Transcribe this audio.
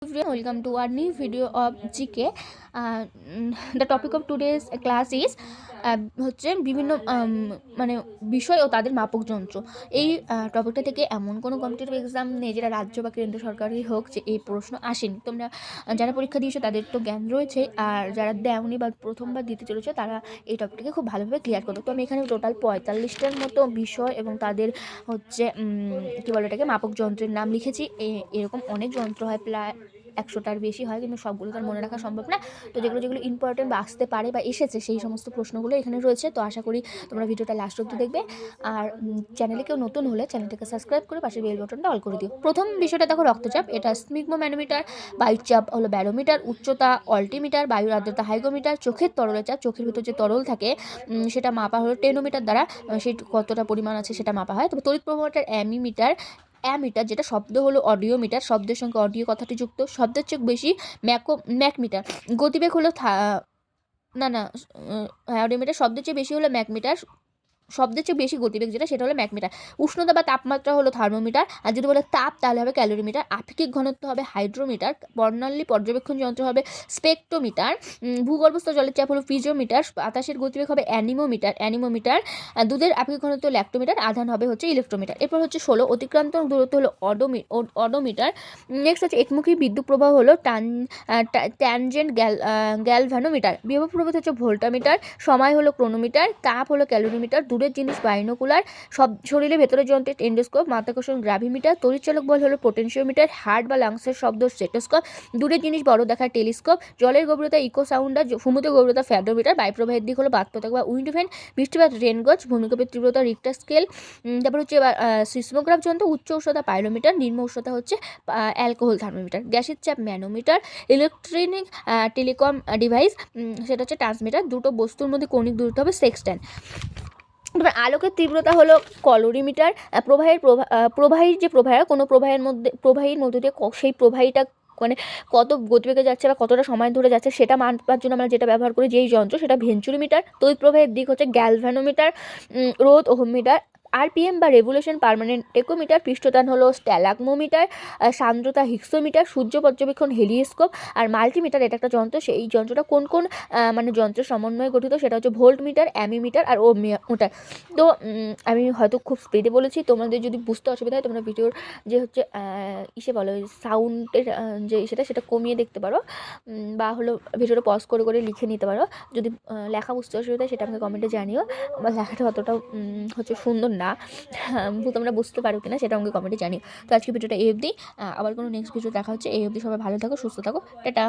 Everyone, welcome to our new video of GK. The topic of today's class is হচ্ছে বিভিন্ন মানে বিষয় ও তাদের মাপক যন্ত্র। এই টপিকটা থেকে এমন কোনো কম্পিটিটিভ এক্সাম নেই যেটা রাজ্য বা কেন্দ্র সরকারি হোক যে এই প্রশ্ন আসেনি। তোমরা যারা পরীক্ষা দিয়েছো তাদের তো জ্ঞান রয়েছে, আর যারা দেওনি বা প্রথমবার দিতে চলেছে তারা এই টপিকটাকে খুব ভালোভাবে ক্লিয়ার করবে। তো আমি এখানে টোটাল 45টার মতো বিষয় এবং তাদের হচ্ছে কী বলে এটাকে মাপক যন্ত্রের নাম লিখেছি। এরকম অনেক যন্ত্র হয়, প্রায় 100টার বেশি হয়, কিন্তু সবগুলো তার মনে রাখা সম্ভব না। তো যেগুলো ইম্পর্টেন্ট বা আসতে পারে বা এসেছে সেই সমস্ত প্রশ্নগুলো এখানে রয়েছে। তো আশা করি তোমরা ভিডিওটা লাস্ট অবধি দেখবে, আর চ্যানেলে কেউ নতুন হলে চ্যানেলটাকে সাবস্ক্রাইব করে পাশের বেল বাটনটা অল করে দিও। প্রথম বিষয়টা দেখো রক্তচাপ, এটা স্পিগমোম্যানোমিটার। বায়ুর চাপ হলো ব্যারোমিটার। উচ্চতা অল্টিমিটার। বায়ুর আর্দ্রতা হাইগোমিটার। চোখের তরলের চাপ, চোখের ভিতর যে তরল থাকে সেটা মাপা হলো টেনোমিটার দ্বারা, সেই কতটা পরিমাণ আছে সেটা মাপা হয়। তবে তড়িৎ প্রবাহটার অ্যামিমিটার। অ্যামিটার যেটা শব্দ হলো অডিওমিটার, শব্দের সঙ্গে অডিও কথাটি যুক্ত। শব্দের চেয়ে বেশি ম্যাকমিটার। গতিবেগ হলো অডিওমিটার। শব্দের চেয়ে বেশি হলো ম্যাকমিটার। শব্দের চেয়ে বেশি গতিবেগ যেটা সেটা হলো ম্যাকমিটার। উষ্ণতা বা তাপমাত্রা হলো থার্মোমিটার। আর যদি বলে তাপ তাহলে হবে ক্যালোরিমিটার। আপেক্ষিক ঘনত্ব হবে হাইড্রোমিটার। বর্ণালী পর্যবেক্ষণ যন্ত্র হবে স্পেকট্রোমিটার। ভূগর্ভস্থ জলের চাপ হলো ফিজোমিটার। বাতাসের গতিবেগ হবে অ্যানিমোমিটার। দুধের আপেক্ষিক ঘনত্ব ল্যাক্টোমিটার। আধান হবে হচ্ছে ইলেকট্রোমিটার। এরপর হচ্ছে 16 অতিক্রান্ত দূরত্ব হলো অডোমিটার। নেক্সট হচ্ছে একমুখী বিদ্যুৎ প্রবাহ হলো ট্যানজেন্ট গ্যালভানোমিটার। বিভব প্রভেদ হচ্ছে ভোল্টামিটার। সময় হলো ক্রোনোমিটার। তাপ হলো ক্যালোরিমিটার। দূরের জিনিস বাইনোকুলার। সব শরীরের ভেতরের যন্ত্রের এন্ডোস্কোপ। মাধ্যাকর্ষণ গ্রাভিমিটার। তড়িৎচালক বল হলো পোটেনশিওমিটার। হার্ট বা লাংসের শব্দ স্টেটোস্কোপ। দূরের জিনিস বড় দেখার টেলিস্কোপ। জলের গভীরতা ইকোসাউন্ডার। সমুদ্র গভীরতা ফ্যাডোমিটার। বায়ুপ্রবাহের দিক হলো বাত পতাকা বা উইন্ড ফ্যান। বৃষ্টিপাত রেনগজ। ভূমিকম্পের তীব্রতা রিক্টার স্কেল। তারপর হচ্ছে সিসমোগ্রাফ যন্ত্র। উচ্চ উষ্ণতা পাইরোমিটার। নিম্ন উষ্ণতা হচ্ছে অ্যালকোহল থার্মোমিটার। গ্যাসের চাপ ম্যানোমিটার। ইলেকট্রনিক টেলিকম ডিভাইস সেটা হচ্ছে ট্রান্সমিটার। দুটো বস্তুর মধ্যে কৌণিক দূরত্ব হবে সেক্সট্যান্ট। এবার আলোকের তীব্রতা হলো ক্যালোরিমিটার। প্রবাহীর যে প্রবাহ, কোনো প্রবাহীর মধ্যে দিয়ে সেই প্রবাহীটা মানে কত গতিবেগে যাচ্ছে বা কতটা সময় ধরে যাচ্ছে সেটা মাপার জন্য আমরা যেটা ব্যবহার করি যেই যন্ত্র সেটা ভেঞ্চুরিমিটার। তড়িৎ প্রবাহের দিক হচ্ছে গ্যালভানোমিটার। রোধ ওহমমিটার। আরপিএম বা রেভলিউশন পার্মানেন্ট টেকোমিটার। পৃষ্ঠটান হলো স্ট্যালাগমোমিটার। সান্দ্রতা হিক্সোমিটার। সূর্য পর্যবেক্ষণ হেলিস্কোপ। আর মাল্টিমিটার এটা একটা যন্ত্র, সেই যন্ত্রটা কোন কোন মানে যন্ত্রের সমন্বয়ে গঠিত সেটা হচ্ছে ভোল্টমিটার, অ্যামিমিটার আর ওহমিটার। তো আমি হয়তো খুব স্পিডে বলেছি, তোমাদের যদি বুঝতে অসুবিধা হয় তোমরা ভিডিওর যে হচ্ছে বলো সাউন্ডের যে সেটা কমিয়ে দেখতে পারো, বা হলো ভিডিওটা পজ করে লিখে নিতে পারো। যদি লেখা বুঝতে অসুবিধা হয় সেটা আমাকে কমেন্টে জানিও, বা লেখাটা অতটা হচ্ছে সুন্দর না, তোমরা বুঝতে পারো কিনা সেটা আমাকে কমেন্টে জানিও। তো আজকে ভিডিওটা এই অবধি, আবার কোনো নেক্সট ভিডিও দেখা হচ্ছে। এই অবধি সবাই ভালো থাকো, সুস্থ থাকো, টাটা।